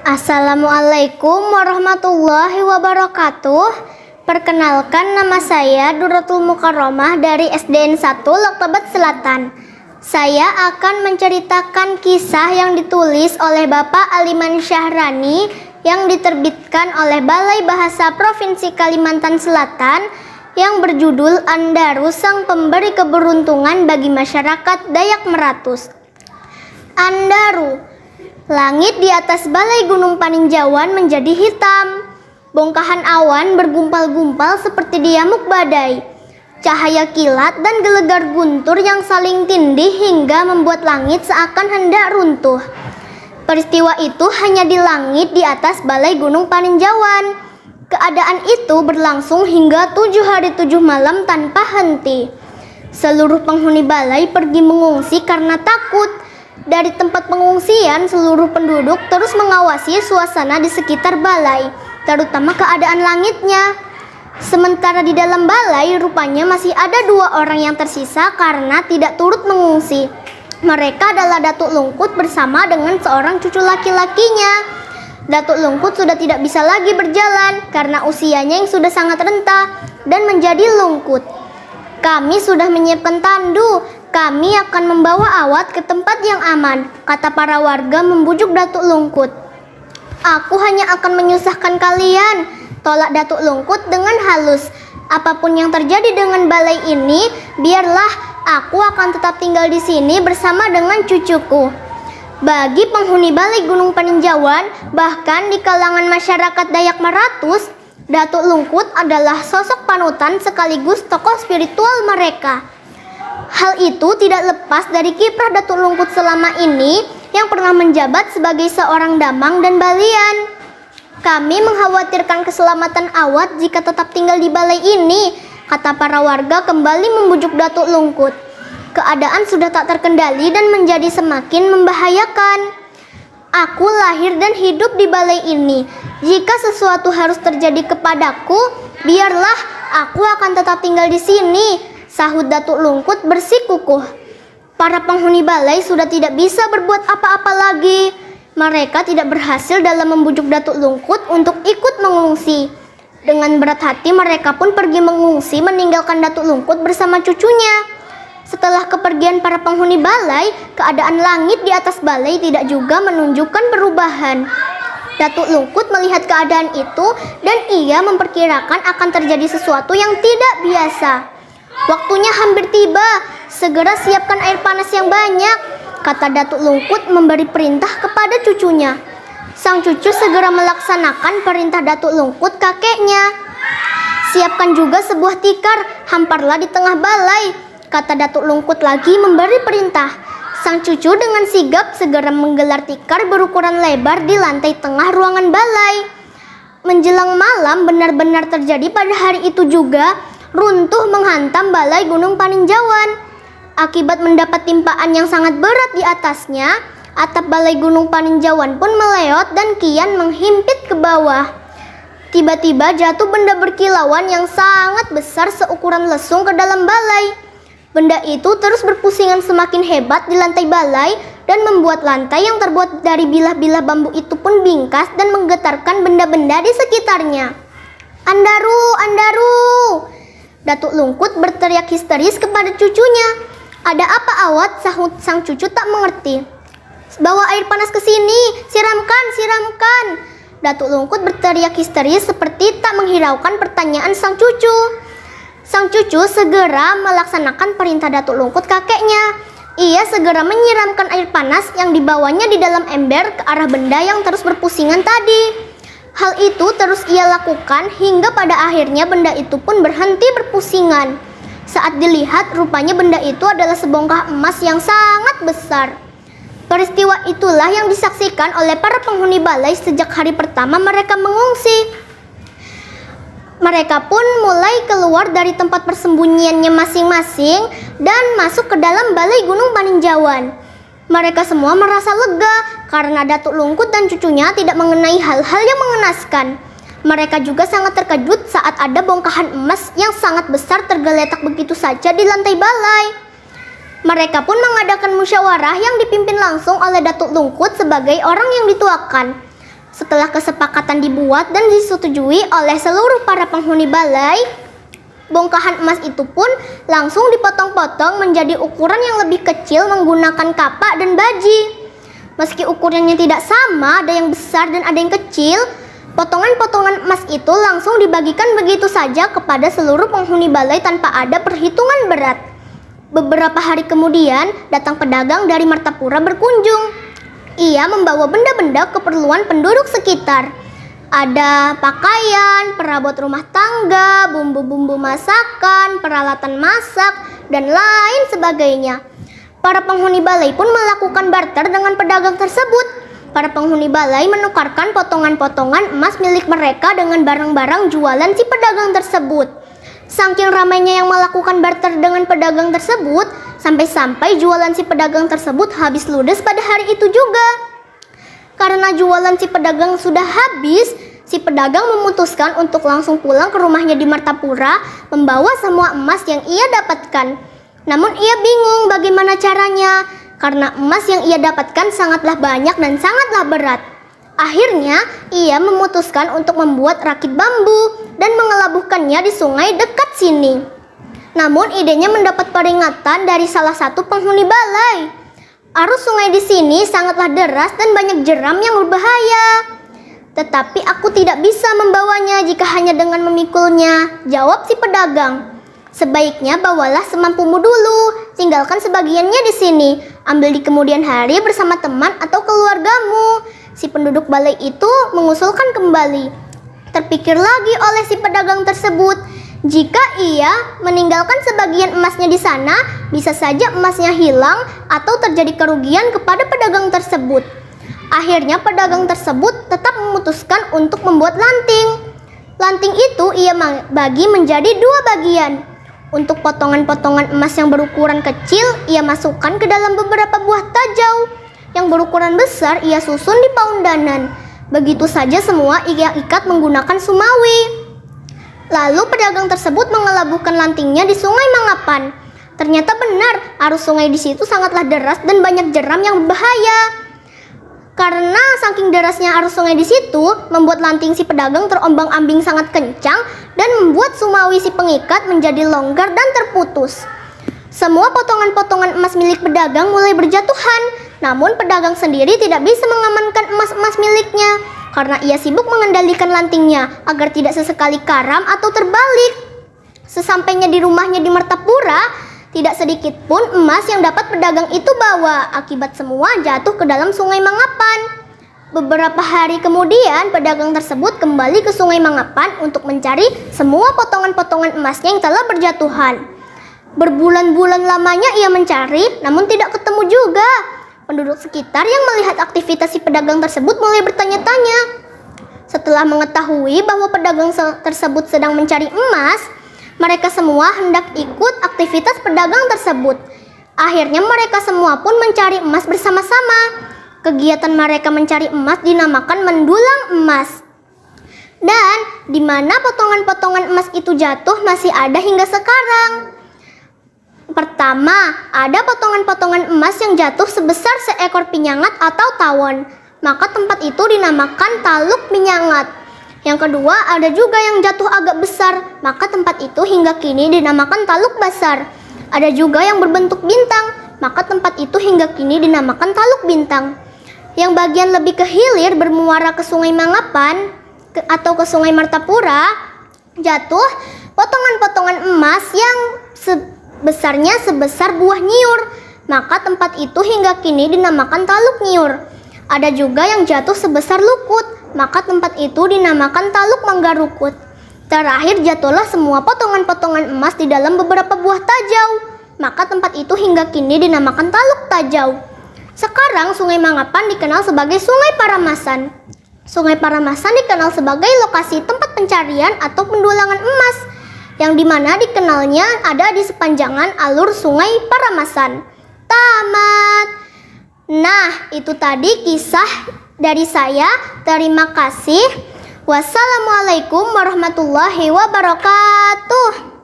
Assalamualaikum warahmatullahi wabarakatuh. Perkenalkan, nama saya Duratul Mukarramah dari SDN 1 Loktabat Selatan. Saya akan menceritakan kisah yang ditulis oleh Bapak Aliman Syahrani yang diterbitkan oleh Balai Bahasa Provinsi Kalimantan Selatan yang berjudul Andaru, Sang Pemberi Keberuntungan bagi Masyarakat Dayak Meratus. Andaru. Langit di atas balai Gunung Paninjauan menjadi hitam. Bongkahan awan bergumpal-gumpal seperti diamuk badai. Cahaya kilat dan gelegar guntur yang saling tindih hingga membuat langit seakan hendak runtuh. Peristiwa itu hanya di langit di atas balai Gunung Paninjauan. Keadaan itu berlangsung hingga 7 hari 7 malam tanpa henti. Seluruh penghuni balai pergi mengungsi karena takut. Dari tempat pengungsian, seluruh penduduk terus mengawasi suasana di sekitar balai, terutama keadaan langitnya. Sementara di dalam balai, rupanya masih ada 2 orang yang tersisa karena tidak turut mengungsi. Mereka adalah Datuk Lungkut bersama dengan seorang cucu laki-lakinya. Datuk Lungkut sudah tidak bisa lagi berjalan karena usianya yang sudah sangat renta dan menjadi lungkut. "Kami sudah menyiapkan tandu. Kami akan membawa Awat ke tempat yang aman," kata para warga membujuk Datuk Lungkut. "Aku hanya akan menyusahkan kalian," tolak Datuk Lungkut dengan halus. "Apapun yang terjadi dengan balai ini, biarlah, aku akan tetap tinggal di sini bersama dengan cucuku." Bagi penghuni balai Gunung Paninjauan, bahkan di kalangan masyarakat Dayak Meratus, Datuk Lungkut adalah sosok panutan sekaligus tokoh spiritual mereka. Hal itu tidak lepas dari kiprah Datuk Lungkut selama ini yang pernah menjabat sebagai seorang damang dan balian. "Kami mengkhawatirkan keselamatan Awat jika tetap tinggal di balai ini," kata para warga kembali membujuk Datuk Lungkut. Keadaan sudah tak terkendali dan menjadi semakin membahayakan. "Aku lahir dan hidup di balai ini. Jika sesuatu harus terjadi kepadaku, biarlah, aku akan tetap tinggal di sini," sahut Datuk Lungkut bersikukuh. Para penghuni balai sudah tidak bisa berbuat apa-apa lagi. Mereka tidak berhasil dalam membujuk Datuk Lungkut untuk ikut mengungsi. Dengan berat hati mereka pun pergi mengungsi meninggalkan Datuk Lungkut bersama cucunya. Setelah kepergian para penghuni balai, keadaan langit di atas balai tidak juga menunjukkan perubahan. Datuk Lungkut melihat keadaan itu dan ia memperkirakan akan terjadi sesuatu yang tidak biasa. "Waktunya hampir tiba, segera siapkan air panas yang banyak," kata Datuk Lungkut memberi perintah kepada cucunya. Sang cucu segera melaksanakan perintah Datuk Lungkut kakeknya. "Siapkan juga sebuah tikar, hamparlah di tengah balai," kata Datuk Lungkut lagi memberi perintah. Sang cucu dengan sigap segera menggelar tikar berukuran lebar di lantai tengah ruangan balai. Menjelang malam benar-benar terjadi pada hari itu juga. Runtuh menghantam balai Gunung Paninjauan. Akibat mendapat timpaan yang sangat berat di atasnya, atap balai Gunung Paninjauan pun meleot dan kian menghimpit ke bawah. Tiba-tiba jatuh benda berkilauan yang sangat besar seukuran lesung ke dalam balai. Benda itu terus berpusingan semakin hebat di lantai balai dan membuat lantai yang terbuat dari bilah-bilah bambu itu pun bingkas dan menggetarkan benda-benda di sekitarnya. "Andaru, Andaru!" Datuk Lungkut berteriak histeris kepada cucunya. "Ada apa, Awat?" sahut sang cucu tak mengerti. "Bawa air panas ke sini, siramkan, siramkan!" Datuk Lungkut berteriak histeris seperti tak menghiraukan pertanyaan sang cucu. Sang cucu segera melaksanakan perintah Datuk Lungkut kakeknya. Ia segera menyiramkan air panas yang dibawanya di dalam ember ke arah benda yang terus berpusingan tadi. Hal itu terus ia lakukan hingga pada akhirnya benda itu pun berhenti berpusingan. Saat dilihat, rupanya benda itu adalah sebongkah emas yang sangat besar. Peristiwa itulah yang disaksikan oleh para penghuni balai sejak hari pertama mereka mengungsi. Mereka pun mulai keluar dari tempat persembunyiannya masing-masing dan masuk ke dalam balai Gunung Paninjauan. Mereka semua merasa lega karena Datuk Lungkut dan cucunya tidak mengenai hal-hal yang mengenaskan. Mereka juga sangat terkejut saat ada bongkahan emas yang sangat besar tergeletak begitu saja di lantai balai. Mereka pun mengadakan musyawarah yang dipimpin langsung oleh Datuk Lungkut sebagai orang yang dituakan. Setelah kesepakatan dibuat dan disetujui oleh seluruh para penghuni balai, bongkahan emas itu pun langsung dipotong-potong menjadi ukuran yang lebih kecil menggunakan kapak dan baji. Meski ukurannya tidak sama, ada yang besar dan ada yang kecil, potongan-potongan emas itu langsung dibagikan begitu saja kepada seluruh penghuni balai tanpa ada perhitungan berat. Beberapa hari kemudian, datang pedagang dari Martapura berkunjung. Ia membawa benda-benda keperluan penduduk sekitar. Ada pakaian, perabot rumah tangga, bumbu-bumbu masakan, peralatan masak, dan lain sebagainya. Para penghuni balai pun melakukan barter dengan pedagang tersebut. Para penghuni balai menukarkan potongan-potongan emas milik mereka dengan barang-barang jualan si pedagang tersebut. Saking ramainya yang melakukan barter dengan pedagang tersebut, sampai-sampai jualan si pedagang tersebut habis ludes pada hari itu juga. Karena jualan si pedagang sudah habis, si pedagang memutuskan untuk langsung pulang ke rumahnya di Martapura, membawa semua emas yang ia dapatkan. Namun ia bingung bagaimana caranya, karena emas yang ia dapatkan sangatlah banyak dan sangatlah berat. Akhirnya, ia memutuskan untuk membuat rakit bambu dan mengelabuhkannya di sungai dekat sini. Namun idenya mendapat peringatan dari salah satu penghuni balai. Arus sungai di sini sangatlah deras dan banyak jeram yang berbahaya. Tetapi aku tidak bisa membawanya jika hanya dengan memikulnya, jawab si pedagang. Sebaiknya bawalah semampumu dulu, tinggalkan sebagiannya di sini, ambil di kemudian hari bersama teman atau keluargamu. Si penduduk balai itu mengusulkan kembali. Terpikir lagi oleh si pedagang tersebut, jika ia meninggalkan sebagian emasnya di sana, bisa saja emasnya hilang atau terjadi kerugian kepada pedagang tersebut. Akhirnya pedagang tersebut tetap memutuskan untuk membuat lanting. Lanting itu ia bagi menjadi 2 bagian. Untuk potongan-potongan emas yang berukuran kecil, ia masukkan ke dalam beberapa buah tajau. Yang berukuran besar ia susun di paundanan. Begitu saja semua ia ikat menggunakan sumawi. Lalu pedagang tersebut mengelabuhkan lantingnya di Sungai Mangapan. Ternyata benar, arus sungai di situ sangatlah deras dan banyak jeram yang berbahaya. Karena saking derasnya arus sungai di situ, membuat lanting si pedagang terombang-ambing sangat kencang dan membuat sumawi si pengikat menjadi longgar dan terputus. Semua potongan-potongan emas milik pedagang mulai berjatuhan, namun pedagang sendiri tidak bisa mengamankan emas-emas miliknya karena ia sibuk mengendalikan lantingnya agar tidak sesekali karam atau terbalik. Sesampainya di rumahnya di Martapura, tidak sedikit pun emas yang dapat pedagang itu bawa, akibat semua jatuh ke dalam Sungai Mangapan. Beberapa hari kemudian, pedagang tersebut kembali ke Sungai Mangapan untuk mencari semua potongan-potongan emasnya yang telah berjatuhan. Berbulan-bulan lamanya ia mencari, namun tidak ketemu juga. Penduduk sekitar yang melihat aktivitas si pedagang tersebut mulai bertanya-tanya. Setelah mengetahui bahwa pedagang tersebut sedang mencari emas, mereka semua hendak ikut aktivitas pedagang tersebut. Akhirnya mereka semua pun mencari emas bersama-sama. Kegiatan mereka mencari emas dinamakan mendulang emas. Dan di mana potongan-potongan emas itu jatuh masih ada hingga sekarang. Pertama, ada potongan-potongan emas yang jatuh sebesar seekor pinyangat atau tawon. Maka tempat itu dinamakan Taluk Pinyangat. Yang kedua, ada juga yang jatuh agak besar. Maka tempat itu hingga kini dinamakan Taluk Basar. Ada juga yang berbentuk bintang. Maka tempat itu hingga kini dinamakan Taluk Bintang. Yang bagian lebih ke hilir bermuara ke Sungai Mangapan atau ke Sungai Martapura, jatuh potongan-potongan emas yang besarnya sebesar buah nyiur, maka tempat itu hingga kini dinamakan Taluk Nyiur. Ada juga yang jatuh sebesar lukut, maka tempat itu dinamakan Taluk Manggarukut. Terakhir jatuhlah semua potongan-potongan emas di dalam beberapa buah tajau, maka tempat itu hingga kini dinamakan Taluk Tajau. Sekarang Sungai Mangapan dikenal sebagai Sungai Paramasan. Sungai Paramasan dikenal sebagai lokasi tempat pencarian atau pendulangan emas, yang dimana dikenalnya ada di sepanjangan alur Sungai Paramasan. Tamat. Nah, itu tadi kisah dari saya. Terima kasih. Wassalamualaikum warahmatullahi wabarakatuh.